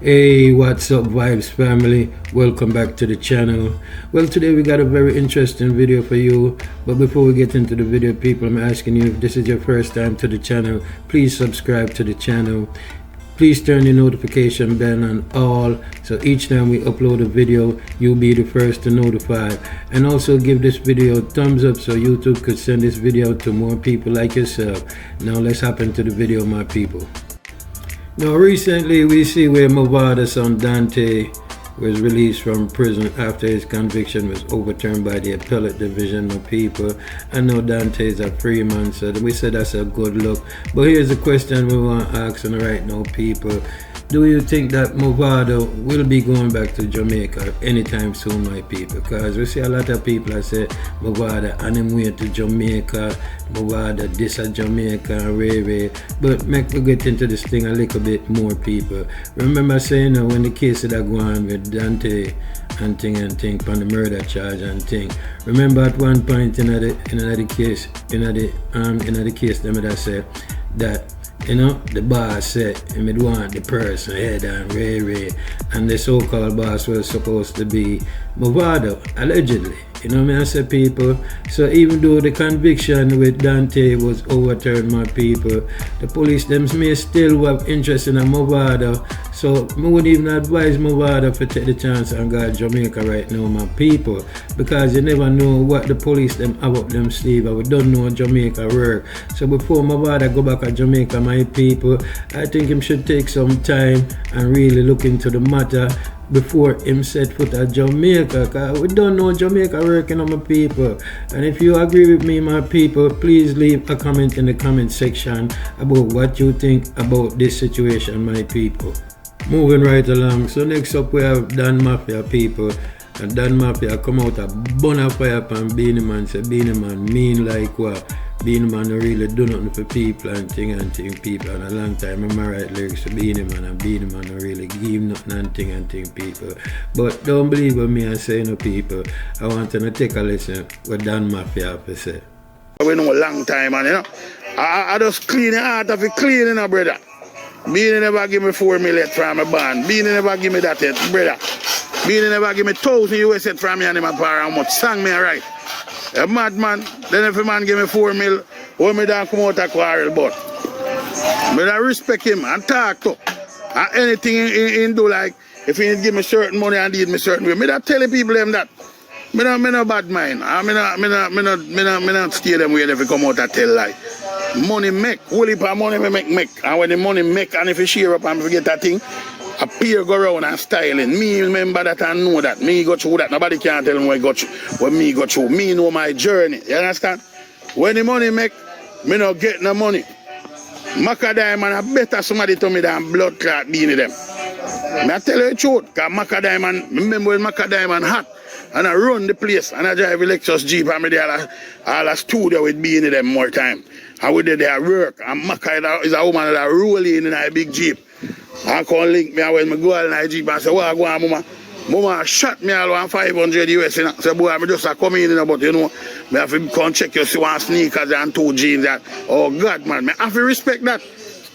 Hey, what's up Vybz family? Welcome back to the channel. Well, today we got a very interesting video for you, but before we get into the video, people, I'm asking you, if this is your first time to the channel, please subscribe to the channel. Please turn your notification bell on all, so each time we upload a video, you'll be the first to notify. And also give this video a thumbs up so YouTube could send this video to more people like yourself. Now let's hop into the video, my people. Now recently we see where Mavado's son Dante was released from prison after his conviction was overturned by the appellate division of people. I know Dante is a free man, so we said that's a good look. But here's the question we want to ask right now, people. Do you think that Mavado will be going back to Jamaica anytime soon, my people? Because we see a lot of people that say Mavado on him way to Jamaica, Mavado this at Jamaica and Ray. But make we get into this thing a little bit more, people. Remember saying when the case that go on with Dante and thing on the murder charge and thing. Remember at one point in the case, them that said that, you know, the boss said he would want the person head and Ray, and the so-called boss was supposed to be Mavado, allegedly. You know what I say, people? So even though the conviction with Dante was overturned, my people, the police them may still have interest in a Mavado. So I would even advise Mavado to take the chance and go to Jamaica right now, my people, because you never know what the police them have up them sleeve. We don't know Jamaica work. So before Mavado go back to Jamaica, my people, I think him should take some time and really look into the matter before him set foot at Jamaica, because we don't know Jamaica working on my people. And if you agree with me, my people, please leave a comment in the comment section about what you think about this situation, my people. Moving right along, so next up we have Don Mafia, people. And Don Mafia come out a bonfire upon Beenie Man, say Beenie Man mean like what? Beenie Man really do nothing for people and thing people, and a long time I write lyrics to Beenie Man, and Beenie Man really give nothing and thing people. But don't believe what me I say, no, people. I want to take a listen what Don Mafia have to say. We know a long time, man, you know. I just clean the heart of it, clean, you know, brother. Beenie never give me 4 million from my band. Beenie never give me that yet, brother. Beenie never give me 1,000 US from me and my power how much song me right. A madman, then if a man give me 4 mil, what me don't come out a quarrel, but I respect him and talk to. And anything he do, like if he give me certain money and need me certain way, me not telling people them that. Me no bad mind. Me not stay them way if he come out and tell lie. Money make, whole heap of money me make. And when the money make, and if you share up and forget that thing, a peer go around and styling. Me remember that and know that. Me go through that. Nobody can tell me what me go through. Me know my journey. You understand? When the money make, me not get no money. Macadam and better somebody to me than blood clot Beenie them. I tell you the truth, because Macadam, remember when Macadam hot, and I run the place, and I drive a Lexus Jeep, and I there all a studio with Beenie them more time. And we did their work, and Macadam is a woman that rolling in a big Jeep. I can link me when I go in the Jeep and say, what go on, mama? Mama shot me all 500 US, you know. Say, boy, I just come in, you know, but you know, I have to come check you, see one sneakers and 2 jeans. That. Oh, God, man, I have to respect that.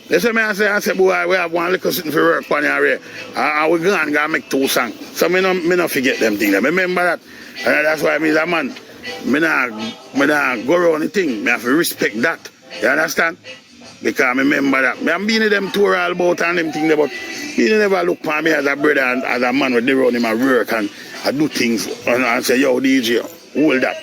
They say, I say, boy, we have one little sitting for work on here. I will go and make 2 songs. So me no forget them things. Remember that. And that's why me a man, me not go around the thing. Me have to respect that. You understand? Because I remember that. I'm being them tour all about and them things, but he never look for me as a brother and as a man with the run in my work and I do things and say, yo, DJ, hold that.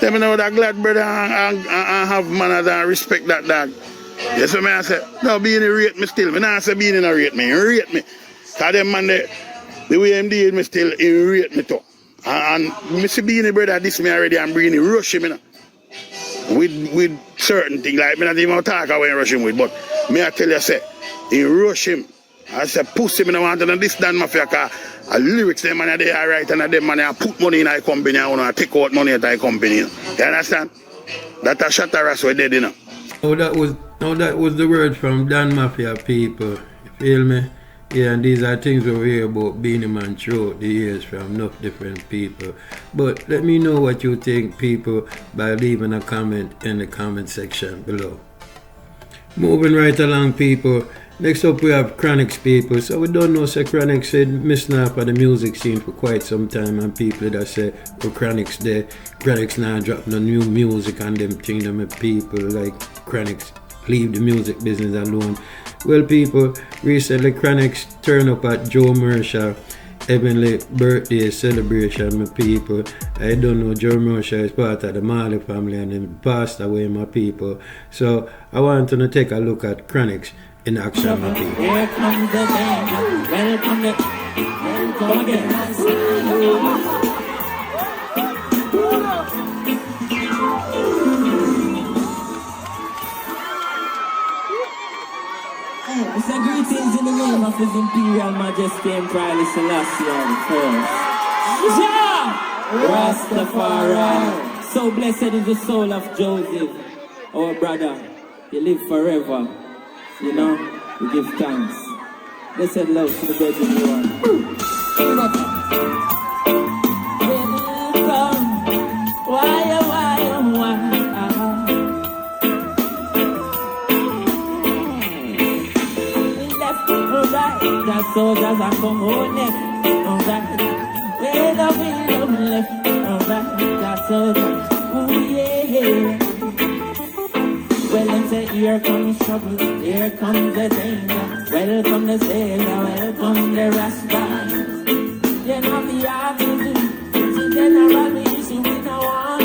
Let me know that glad brother and have manners and respect that dog. Yes, so I say, no, Beenie rate me still. I don't say Beenie no rate me, he rate me. Because them man, the way him deal me still, he rate me too. And me see Beenie brother this me already and Beenie rush him, you know. With certain things, like me not even talk away rush him with, but me I tell you, say, he rush him. I say, pussy, me no want to know this Don Mafia, because lyrics them man they are right and them man I put money in a company and I take out money at a company. You understand? That a shatter us we dead, you know. Oh, that was the word from Don Mafia, people. You feel me? Yeah, and these are things we hear about Beenie Man throughout the years from enough different people. But let me know what you think, people, by leaving a comment in the comment section below. Moving right along, people. Next up we have Chronixx people. So we don't know, say Chronixx said missing off of the music scene for quite some time, and people that say, oh, Chronixx there, Chronixx now drop no new music and them thing, them people like Chronixx leave the music business alone. Well people, recently Chronixx turned up at Joe Mercer heavenly birthday celebration, my people. I don't know, Joe Mercer is part of the Marley family and he passed away, my people. So I want to take a look at Chronixx in action, my people. Here comes the danger. Welcome again. It's a greetings in the name of His Imperial Majesty Emperor Selassie I. Rastafari. So blessed is the soul of Joseph, our brother. He live forever. You know, we give thanks. Blessed love to the brethren you are. Welcome. Why? The soldiers are come on left, alright. Where the freedom left, alright. The soldiers, oh yeah. Well, them say here comes trouble, here comes the danger. Welcome the sailor, welcome the Rasta. You know the attitude, it's a general issue, we know all.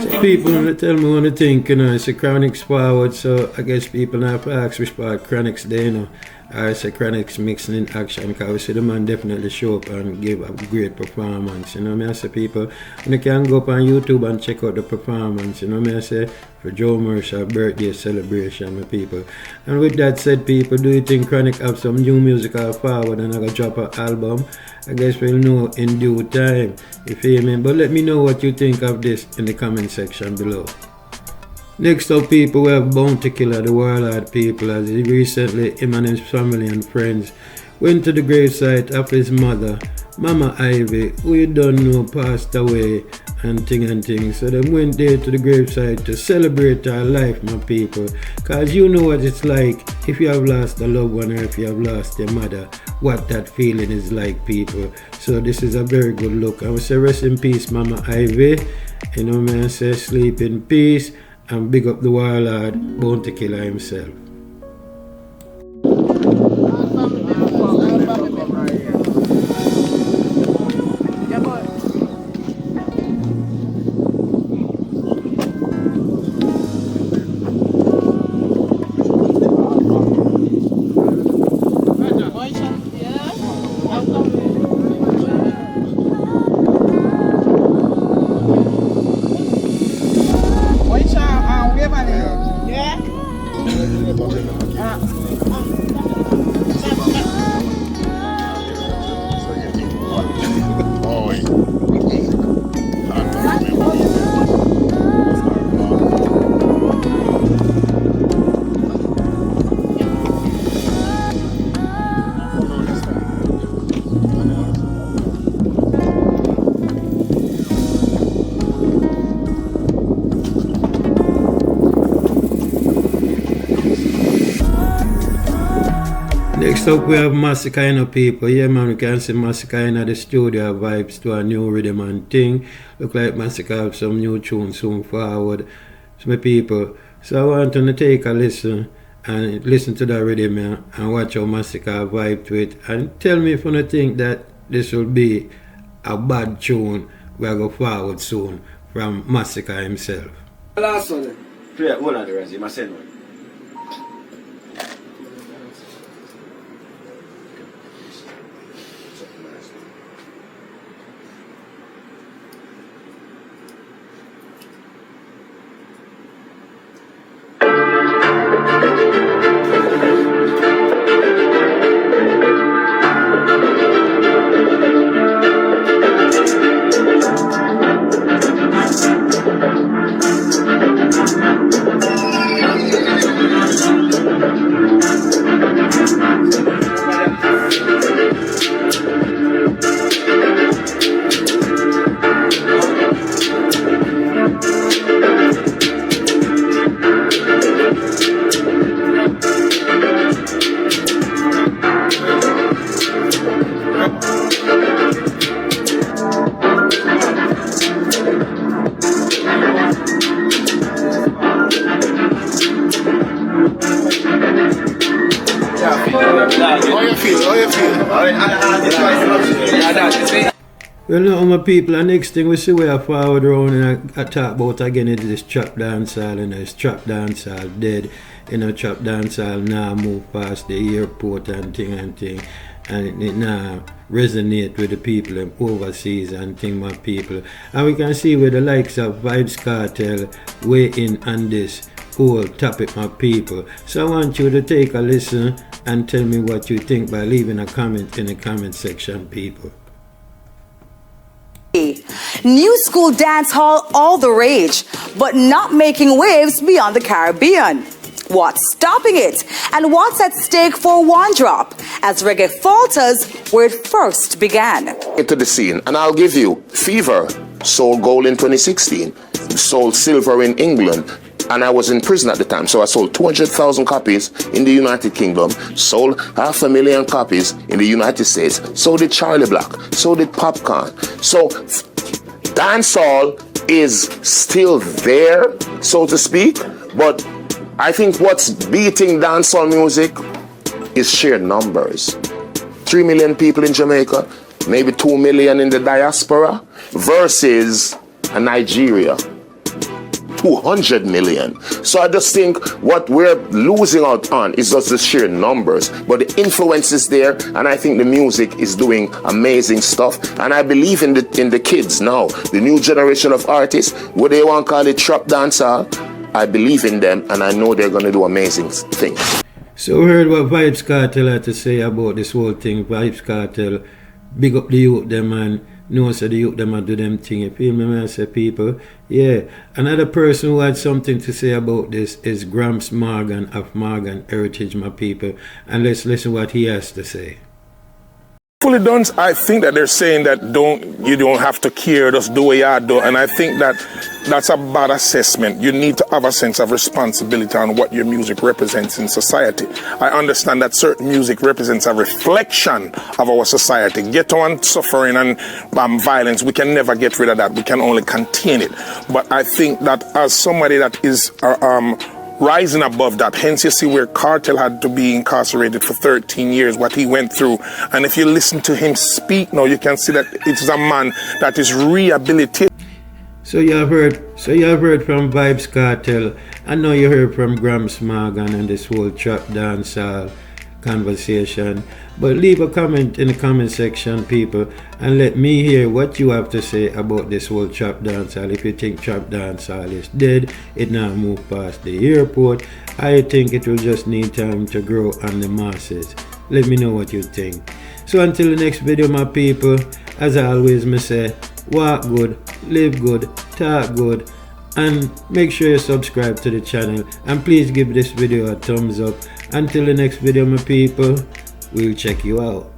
So people want to tell me what they think, you know, it's a Chronixx forward, so I guess people now have to ask which part Chronixx there, you know. I say Chronixx mixing in action, because we see the man definitely show up and give a great performance, you know what I say, people. And you can go up on YouTube and check out the performance, you know what I say, for Joe Mercer birthday celebration, my people. And with that said, people, do you think Chronixx have some new music forward and I gonna drop an album? I guess we'll know in due time, you feel me? But let me know what you think of this in the comment section below. Next up, people, we have Bounty Killer, the warlord people, as he recently, him and his family and friends went to the gravesite of his mother, Mama Ivy, who you don't know passed away and thing. So they went there to the gravesite to celebrate her life, my people. Cause you know what it's like if you have lost a loved one or if you have lost your mother, what that feeling is like, people. So this is a very good look. I would say rest in peace, Mama Ivy. You know, man, I say sleep in peace. And big up the warlord, Bounty Killer himself. Next up we have Masicka, you know, people. Yeah, man, we can see Masicka in the studio vibes to a new rhythm and thing. Look like Masicka have some new tunes soon forward. So my people, so I want to take a listen and listen to that rhythm and watch how Masicka vibe to it. And tell me if you think that this will be a bad tune we'll go forward soon from Masicka himself. Last one. Play one of the rest, you must send one. How you feel? How you feel? Well, now, my people, the next thing we see we are forward around and I talk about again is this trap dancehall, and this trap dancehall dead. Trap dancehall now move past the airport and thing, and it now resonate with the people overseas and thing, my people. And we can see with the likes of Vybz Kartel weigh in on this whole topic, my people. So I want you to take a listen and tell me what you think by leaving a comment in the comment section, people. New school dance hall all the rage, but not making waves beyond the Caribbean. What's stopping it? And what's at stake for One Drop as reggae falters where it first began? To the scene, and I'll give you Fever sold gold in 2016, sold silver in England, and I was in prison at the time, so I sold 200,000 copies in the United Kingdom, sold 500,000 copies in the United States, so did Charlie Black, so did Popcorn. So dancehall is still there, so to speak, but I think what's beating dancehall music is sheer numbers. 3 million people in Jamaica, maybe 2 million in the diaspora, versus a Nigeria, 200 million. So I just think what we're losing out on is just the sheer numbers, but the influence is there, and I think the music is doing amazing stuff, and I believe in the kids now, the new generation of artists, what they want to call it trap dancehall. I believe in them, and I know they're going to do amazing things. So we heard what Vybz Kartel had to say about this whole thing. Vybz Kartel, big up the youth them, and know so the youth them and do them thing. You feel me, man? I say, people, yeah. Another person who had something to say about this is Gramps Morgan of Morgan Heritage, my people. And let's listen what he has to say. Fully done, I think that they're saying that you don't have to care, just do what you do, and I think that that's a bad assessment. You need to have a sense of responsibility on what your music represents in society. I understand that certain music represents a reflection of our society. Ghetto and suffering and violence, we can never get rid of that. We can only contain it. But I think that as somebody that is rising above that, hence you see where Kartel had to be incarcerated for 13 years, what he went through. And if you listen to him speak now, you can see that it's a man that is rehabilitated. So you have heard from Vybz Kartel, and now you heard from Gramps Morgan and this whole trap dancehall conversation. But leave a comment in the comment section, people, and let me hear what you have to say about this whole trap dancehall. If you think trap dancehall is dead, it now move past the airport, I think it will just need time to grow on the masses. Let me know what you think. So until the next video, my people, as I always me say, walk good, live good, talk good, and make sure you subscribe to the channel, and please give this video a thumbs up. Until the next video, my people, we'll check you out.